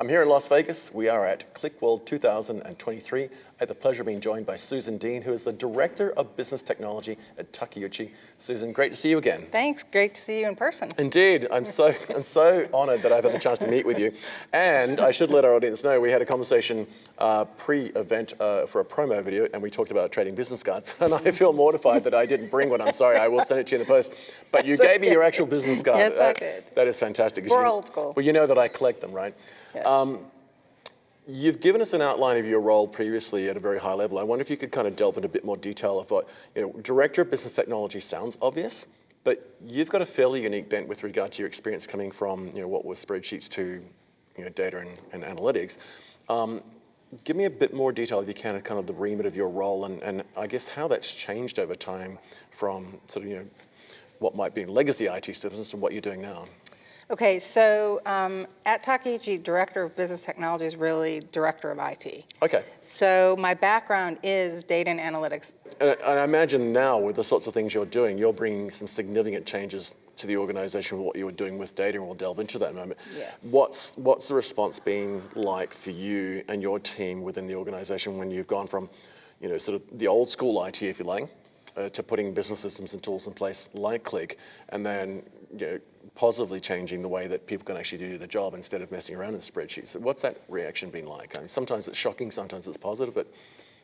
I'm here in Las Vegas. We are at QlikWorld 2023. I have the pleasure of being joined by Susan Dean, who is the Director of Business Technology at Takeuchi. Susan, great to see you again. Thanks, great to see you in person. Indeed, I'm so honored that I've had the chance to meet with you. And I should let our audience know, we had a conversation pre-event for a promo video, and we talked about trading business cards. And I feel mortified that I didn't bring one. I'm sorry, I will send it to you in the post. But you gave me your actual business card. Yes, I did. That is fantastic. We're old school. Well, you know that I collect them, right? Yes. You've given us an outline of your role previously at a very high level. I wonder if you could kind of delve into a bit more detail of what, Director of Business Technology sounds obvious, but you've got a fairly unique bent with regard to your experience coming from, what was spreadsheets to, data and analytics. Give me a bit more detail, if you can, of kind of the remit of your role and I guess how that's changed over time from sort of, what might be in legacy IT systems to what you're doing now. Okay, so at Takeuchi, Director of Business Technology is really Director of IT. Okay. So my background is data and analytics. And I imagine now with the sorts of things you're doing, you're bringing some significant changes to the organization with what you were doing with data, and we'll delve into that in a moment. Yes. What's the response been like for you and your team within the organization when you've gone from, sort of the old school IT, if you like, to putting business systems and tools in place like Qlik, and then positively changing the way that people can actually do the job instead of messing around in spreadsheets. So what's that reaction been like? I mean, sometimes it's shocking, sometimes it's positive, but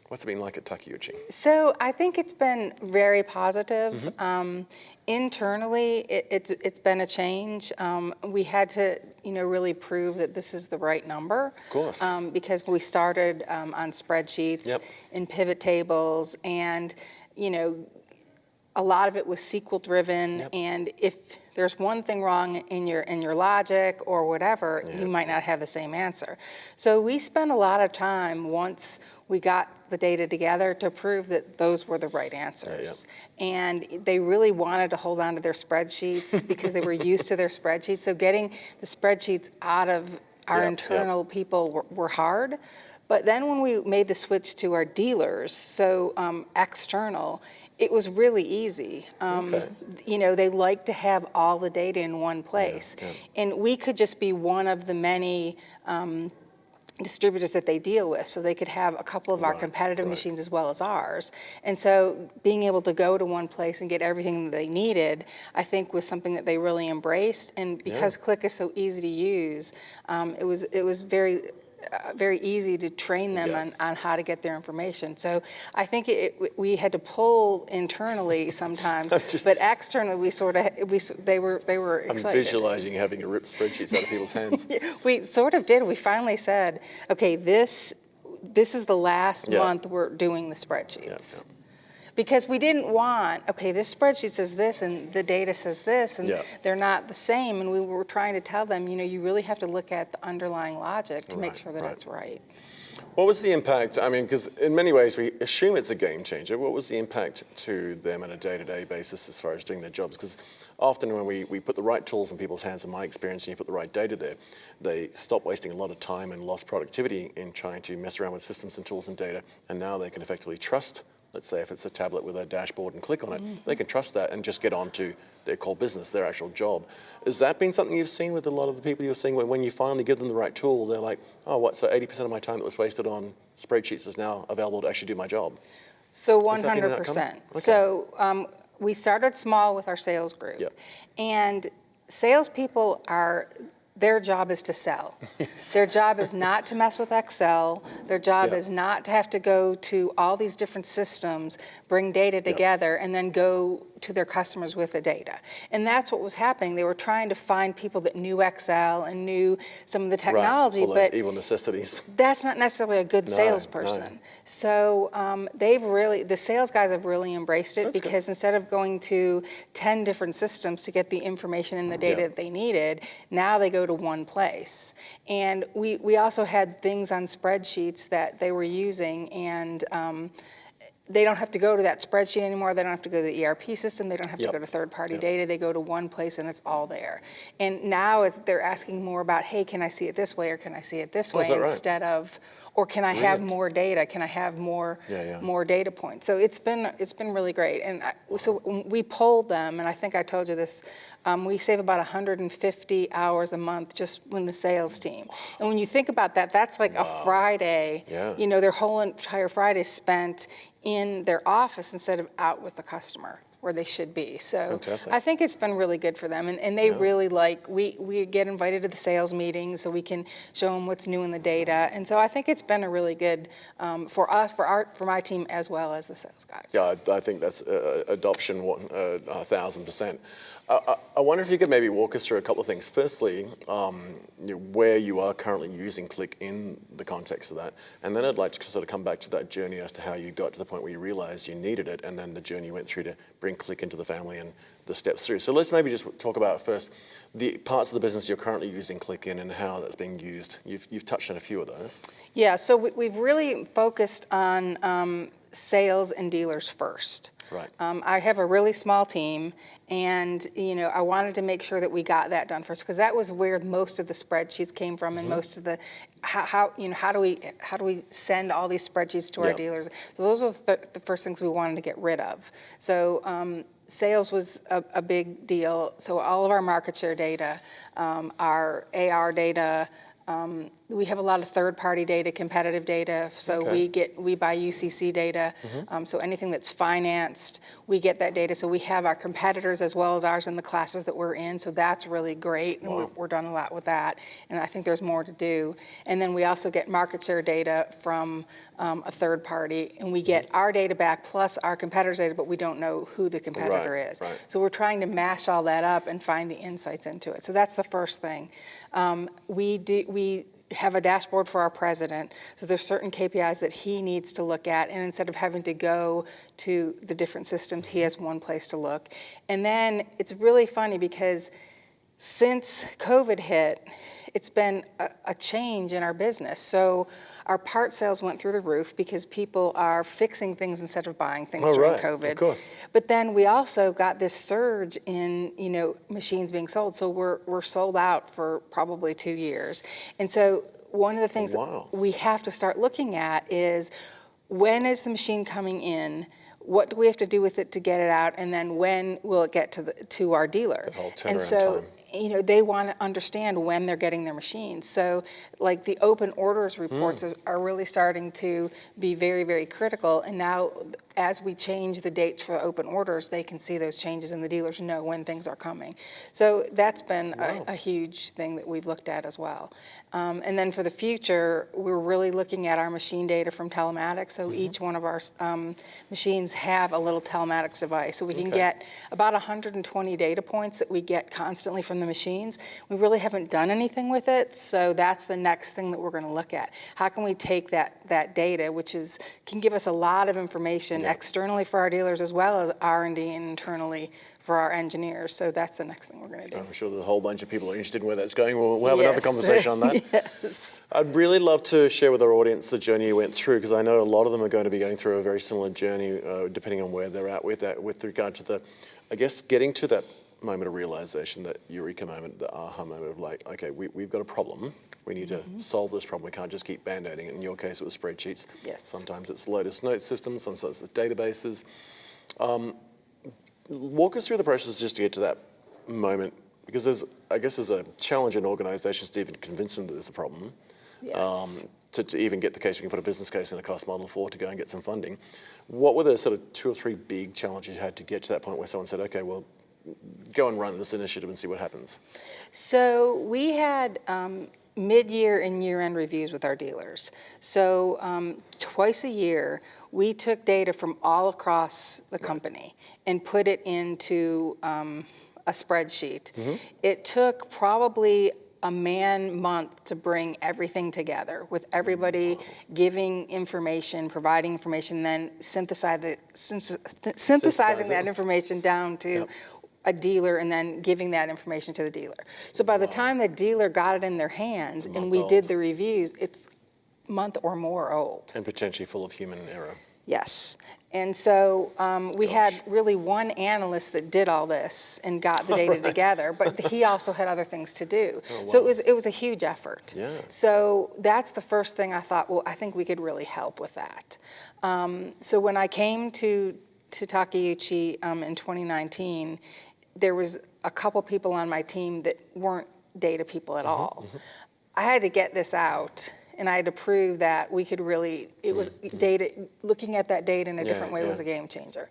what's it been like at Takeuchi? So I think it's been very positive. Mm-hmm. Internally, it's been a change. We had to, really prove that this is the right number. Of course. Because we started on spreadsheets, Yep. and pivot tables, and a lot of it was SQL driven. Yep. And if there's one thing wrong in your logic or whatever, Yeah. you might not have the same answer. So we spent a lot of time once we got the data together to prove that those were the right answers. Yeah. And they really wanted to hold on to their spreadsheets because they were used to their spreadsheets. So getting the spreadsheets out of our internal people were hard. But then when we made the switch to our dealers, so external, it was really easy. Okay. They like to have all the data in one place. Yeah. And we could just be one of the many distributors that they deal with. So they could have a couple of our competitive machines as well as ours. And so being able to go to one place and get everything that they needed, I think was something that they really embraced. And because Qlik is so easy to use, it was very easy to train them on how to get their information. So I think we had to pull internally sometimes, but externally they were excited. I'm visualizing having to rip spreadsheets out of people's hands. We sort of did. We finally said, okay, this is the last month we're doing the spreadsheets. Yeah. Because we didn't want, okay, this spreadsheet says this and the data says this, and they're not the same. And we were trying to tell them, you really have to look at the underlying logic to make sure that it's right. What was the impact? I mean, because in many ways we assume it's a game changer. What was the impact to them on a day-to-day basis as far as doing their jobs? Because often when we put the right tools in people's hands, in my experience, and you put the right data there, they stop wasting a lot of time and lost productivity in trying to mess around with systems and tools and data, and now they can effectively trust. Let's say if it's a tablet with a dashboard and Qlik on it, they can trust that and just get on to their core business, their actual job. Has that been something you've seen with a lot of the people you're seeing when you finally give them the right tool, they're like, oh, what, so 80% of my time that was wasted on spreadsheets is now available to actually do my job? So 100%. Okay. So we started small with our sales group. Yep. And salespeople their job is to sell. Their job is not to mess with Excel. Their job is not to have to go to all these different systems, bring data together, and then go to their customers with the data. And that's what was happening. They were trying to find people that knew Excel and knew some of the technology, all those but evil necessities. That's not necessarily a good salesperson. No. So the sales guys have really embraced it because instead of going to 10 different systems to get the information and the data that they needed, now they go to one place. And we also had things on spreadsheets that they were using, and they don't have to go to that spreadsheet anymore. They don't have to go to the ERP system. They don't have to go to third-party data. They go to one place and it's all there. And now they're asking more about, hey, can I see it this way or can I see it this way instead of, or can I have more data? Can I have more data points? So it's been really great. And so we polled them, and I think I told you this we save about 150 hours a month just in the sales team. And when you think about that, that's like a Friday, Yeah. you know, their whole entire Friday spent in their office instead of out with the customer where they should be. So Fantastic. I think it's been really good for them. And they really like, we get invited to the sales meetings so we can show them what's new in the data. And so I think it's been a really good for us, for my team as well as the sales guys. Yeah, I think that's adoption 1,000%. I wonder if you could maybe walk us through a couple of things. Firstly, where you are currently using Qlik in the context of that, and then I'd like to sort of come back to that journey as to how you got to the point where you realized you needed it, and then the journey you went through to bring Qlik into the family and the steps through. So let's maybe just talk about first the parts of the business you're currently using Qlik in and how that's being used. You've touched on a few of those. Yeah, so we've really focused on sales and dealers first. Right. I have a really small team, and I wanted to make sure that we got that done first because that was where most of the spreadsheets came from, and most of the how do we send all these spreadsheets to our dealers? So those are the first things we wanted to get rid of. So sales was a big deal. So all of our market share data, our AR data. We have a lot of third-party data, competitive data. So we buy UCC data. So anything that's financed, we get that data. So we have our competitors as well as ours in the classes that we're in. So that's really great, and we're done a lot with that. And I think there's more to do. And then we also get market share data from a third party, and we get our data back plus our competitors' data, but we don't know who the competitor is. Right. So we're trying to mash all that up and find the insights into it. So that's the first thing. We have a dashboard for our president. So there's certain KPIs that he needs to look at. And instead of having to go to the different systems, he has one place to look. And then it's really funny because since COVID hit, it's been a change in our business. So our part sales went through the roof because people are fixing things instead of buying things during COVID. Of course. But then we also got this surge in, machines being sold. So we're sold out for probably 2 years. And so one of the things we have to start looking at is when is the machine coming in? What do we have to do with it to get it out? And then when will it get to our dealer? The whole turnaround and so, time. They want to understand when they're getting their machines. So like the open orders reports are really starting to be very, very critical. And now as we change the dates for open orders, they can see those changes and the dealers know when things are coming. So that's been a huge thing that we've looked at as well. And then for the future, we're really looking at our machine data from telematics. So each one of our machines have a little telematics device. So we can get about 120 data points that we get constantly from the machines. We really haven't done anything with it. So that's the next thing that we're going to look at. How can we take that data, which can give us a lot of information externally for our dealers as well as R&D and internally for our engineers. So that's the next thing we're going to do. I'm sure there's a whole bunch of people interested in where that's going. We'll have another conversation on that. Yes. I'd really love to share with our audience the journey you went through, because I know a lot of them are going to be going through a very similar journey, depending on where they're at with that, with regard to getting to that moment of realization, that eureka moment, the aha moment of like, okay, we've got a problem. We need to solve this problem. We can't just keep band-aiding it. In your case, it was spreadsheets. Yes. Sometimes it's Lotus Note systems, sometimes it's databases. Walk us through the process just to get to that moment, because there's a challenge in organizations to even convince them that there's a problem. Yes. To even get the case, we can put a business case in a cost model for to go and get some funding. What were the sort of 2 or 3 big challenges you had to get to that point where someone said, okay, well, go and run this initiative and see what happens? So we had mid-year and year-end reviews with our dealers. So twice a year, we took data from all across the company and put it into a spreadsheet. It took probably a month to bring everything together, with everybody giving information, providing information, then synthesizing that information down to a dealer and then giving that information to the dealer. So by the time the dealer got it in their hands and we did the reviews, it's a month or more old. And potentially full of human error. Yes. And so we had really one analyst that did all this and got the data together, but he also had other things to do. So it was a huge effort. Yeah. So that's the first thing I thought, well, I think we could really help with that. So when I came to Takeuchi in 2019, there was a couple people on my team that weren't data people at all. I had to get this out, and I had to prove that we could really, it was data, looking at that data in a different way was a game changer.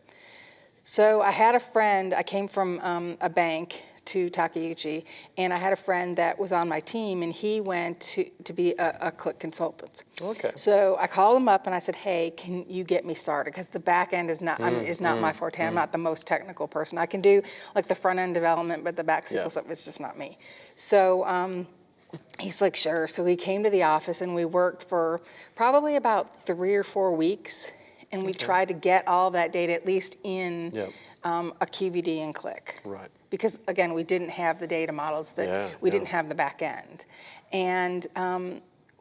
So I had a friend, I came from a bank to Takeuchi, and I had a friend that was on my team, and he went to be a Qlik consultant. Okay. So I called him up and I said, hey, can you get me started? Because the back end is not, is not my forte. I'm not the most technical person. I can do like the front end development, but the back SQL stuff is just not me. So he's like, sure. So he came to the office and we worked for probably about 3 or 4 weeks. And we tried to get all that data at least in a QVD and Qlik. Right. Because again, we didn't have the data models, that we didn't have the back end. And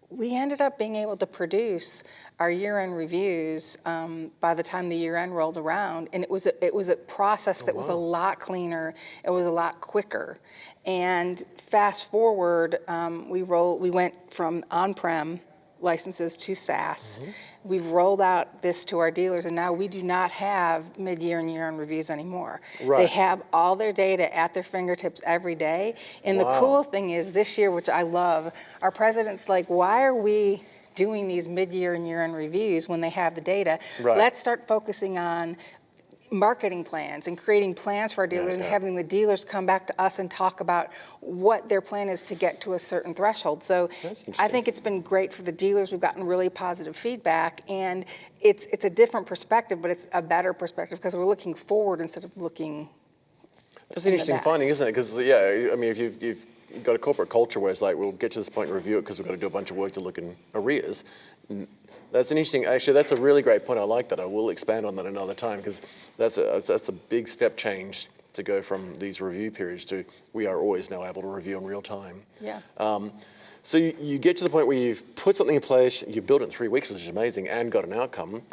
we ended up being able to produce our year-end reviews by the time the year-end rolled around. And it was a process that was a lot cleaner. It was a lot quicker. And fast forward, we went from on-prem licenses to SaaS. We've rolled out this to our dealers, and now we do not have mid-year and year-end reviews anymore. They have all their data at their fingertips every day. And the cool thing is this year, which I love, our president's like, why are we doing these mid-year and year-end reviews when they have the data? Let's start focusing on marketing plans and creating plans for our dealers and having the dealers come back to us and talk about what their plan is to get to a certain threshold. So I think it's been great for the dealers. We've gotten really positive feedback, and it's a different perspective, but it's a better perspective because we're looking forward instead of looking. That's an interesting finding, isn't it? Because I mean, if you've got a corporate culture where it's like, we'll get to this point and review it because we've got to do a bunch of work to look in arrears. That's an interesting, actually, that's a really great point. I like that. I will expand on that another time because that's a big step change to go from these review periods to we are always now able to review in real time. Yeah. So you get to the point where you've put something in place, you built it in 3 weeks, which is amazing, and got an outcome.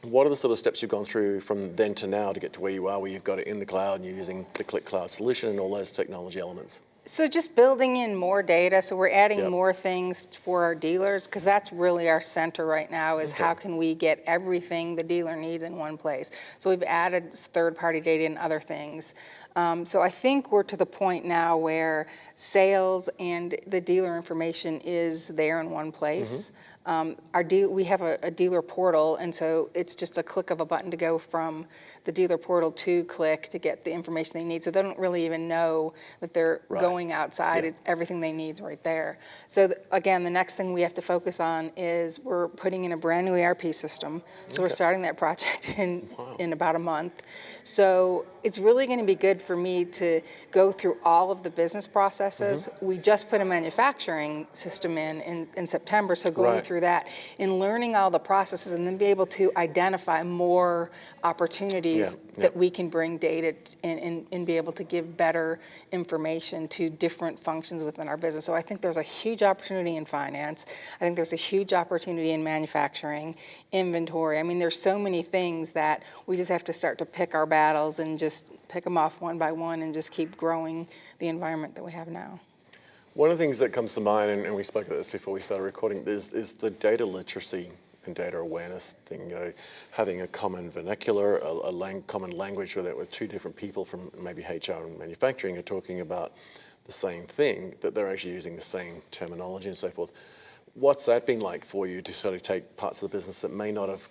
What are the sort of steps you've gone through from then to now to get to where you are, where you've got it in the cloud and you're using the Qlik Cloud solution and all those technology elements? So just building in more data. So we're adding more things for our dealers because that's really our center right now is how can we get everything the dealer needs in one place. So we've added third-party data and other things. So I think we're to the point now where sales and the dealer information is there in one place. We have a dealer portal, and so it's just a click of a button to go from the dealer portal to Qlik to get the information they need. So they don't really even know that they're going outside. It's everything they need is right there. So again, the next thing we have to focus on is we're putting in a brand new ERP system. So we're starting that project in about a month. So it's really going to be good for me to go through all of the business processes. We just put a manufacturing system in September, so going through that and learning all the processes and then be able to identify more opportunities that we can bring data and be able to give better information to different functions within our business. So I think there's a huge opportunity in finance. I think there's a huge opportunity in manufacturing, inventory. I mean, there's so many things that we just have to start to pick our battles and just pick them off one by one and just keep growing the environment that we have now. One of the things that comes to mind, and we spoke about this before we started recording, is the data literacy and data awareness thing. You know, having a common vernacular, common language with 2 different people from maybe HR and manufacturing are talking about the same thing, that they're actually using the same terminology and so forth. What's that been like for you to sort of take parts of the business that may not have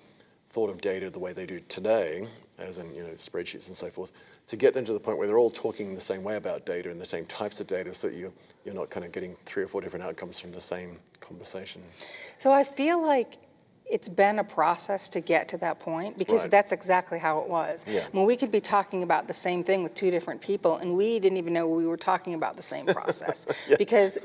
thought of data the way they do today, as in spreadsheets and so forth, to get them to the point where they're all talking the same way about data and the same types of data, so that you're not kind of getting 3 or 4 different outcomes from the same conversation? So I feel like it's been a process to get to that point because that's exactly how it was. When we could be talking about the same thing with 2 different people and we didn't even know we were talking about the same process because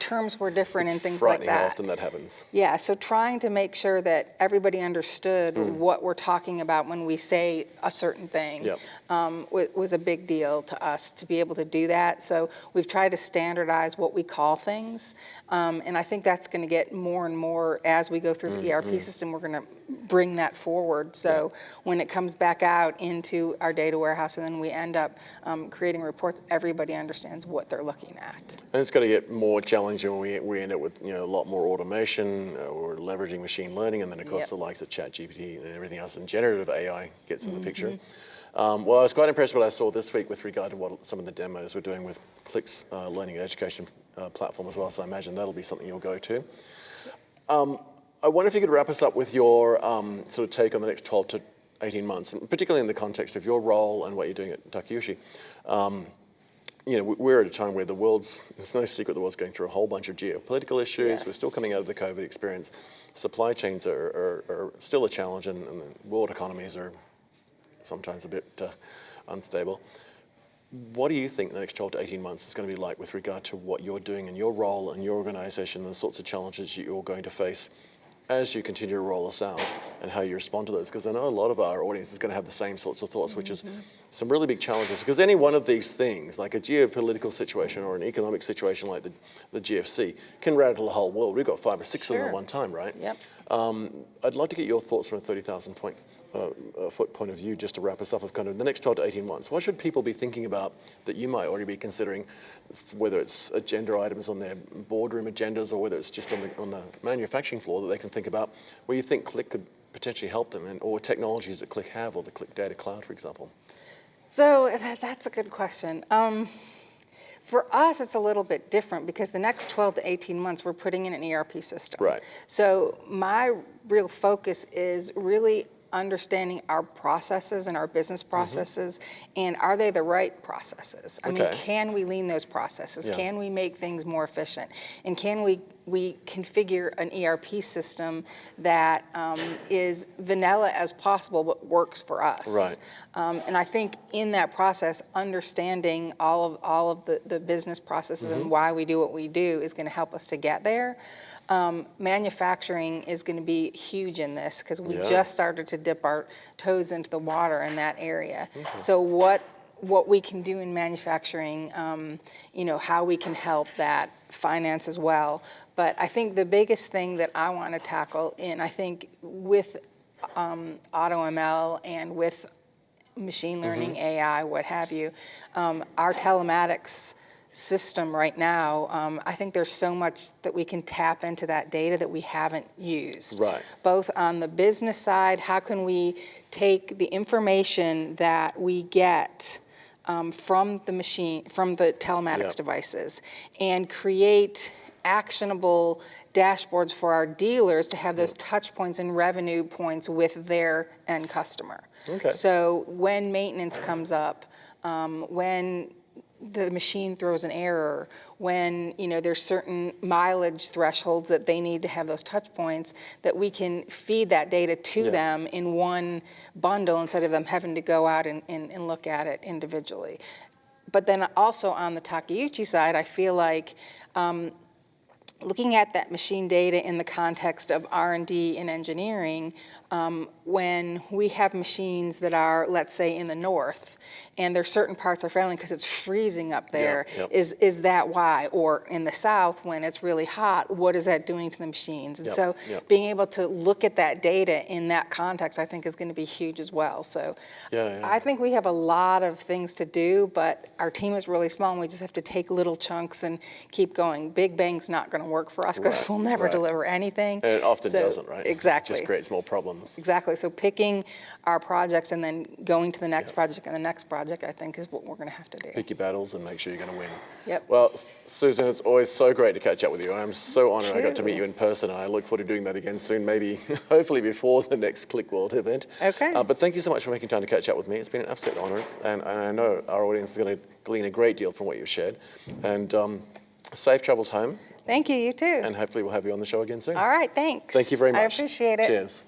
terms were different and things like that. How often that happens. Yeah, so trying to make sure that everybody understood what we're talking about when we say a certain thing was a big deal to us to be able to do that. So we've tried to standardize what we call things, and I think that's going to get more and more as we go through the ERP system. We're going to bring that forward. So when it comes back out into our data warehouse and then we end up creating reports, everybody understands what they're looking at. And it's got to get more challenging when we end up with a lot more automation or leveraging machine learning, and then of course the likes of ChatGPT and everything else, and generative AI gets in the picture. Well, I was quite impressed with what I saw this week with regard to what some of the demos we're doing with Qlik's learning and education platform as well. So I imagine that'll be something you'll go to. I wonder if you could wrap us up with your sort of take on the next 12 to 18 months, and particularly in the context of your role and what you're doing at Takeuchi. We're at a time where it's no secret the world's going through a whole bunch of geopolitical issues. Yes. We're still coming out of the COVID experience. Supply chains are still a challenge, and the world economies are sometimes a bit unstable. What do you think the next 12 to 18 months is going to be like with regard to what you're doing in your role and your organization and the sorts of challenges you're going to face as you continue to roll this out, and how you respond to those? Because I know a lot of our audience is going to have the same sorts of thoughts, which is some really big challenges. Because any one of these things, like a geopolitical situation or an economic situation like the GFC, can rattle the whole world. We've got 5 or 6 of them at one time, right? Yep. I'd like to get your thoughts from a 30,000 foot point of view, just to wrap us up, of kind of the next 12 to 18 months. What should people be thinking about that you might already be considering, whether it's agenda items on their boardroom agendas or whether it's just on the manufacturing floor that they can think about, where you think Qlik could potentially help them, or technologies that Qlik have, or the Qlik Data Cloud, for example? So that's a good question. For us, it's a little bit different because the next 12 to 18 months, we're putting in an ERP system. Right. So my real focus is really understanding our processes and our business processes, and are they the right processes? I mean, can we lean those processes? Yeah. Can we make things more efficient? And can we configure an ERP system that is vanilla as possible but works for us? Right. And I think in that process, understanding all of the business processes and why we do what we do is going to help us to get there. Manufacturing is going to be huge in this because we just started to dip our toes into the water in that area. So what we can do in manufacturing, how we can help that, finance as well. But I think the biggest thing that I want to tackle, and I think with AutoML and with machine learning, AI, what have you, our telematics system right now, I think there's so much that we can tap into that data that we haven't used. Right. Both on the business side, how can we take the information that we get from the telematics devices and create actionable dashboards for our dealers to have those touch points and revenue points with their end customer. Okay. So when maintenance comes up, when the machine throws an error, when there's certain mileage thresholds that they need to have those touch points, that we can feed that data to them in one bundle instead of them having to go out and look at it individually. But then also on the Takeuchi side, I feel like looking at that machine data in the context of R&D and engineering, when we have machines that are, let's say, in the north, and there's certain parts are failing because it's freezing up there, is that why? Or in the south, when it's really hot, what is that doing to the machines? And so being able to look at that data in that context, I think is going to be huge as well. So I think we have a lot of things to do, but our team is really small, and we just have to take little chunks and keep going. Big bang's not going to work for us because we'll never deliver anything. And it often doesn't, right? Exactly. It just creates more problems. Exactly. So picking our projects and then going to the next project and the next project, I think, is what we're going to have to do. Pick your battles and make sure you're going to win. Yep. Well, Susan, it's always so great to catch up with you. I'm so honored I got to meet you in person, and I look forward to doing that again soon, maybe, hopefully before the next QlikWorld event. Okay. But thank you so much for making time to catch up with me. It's been an absolute honor, and I know our audience is going to glean a great deal from what you've shared. And safe travels home. Thank you, you too. And hopefully we'll have you on the show again soon. All right, thanks. Thank you very much. I appreciate it. Cheers.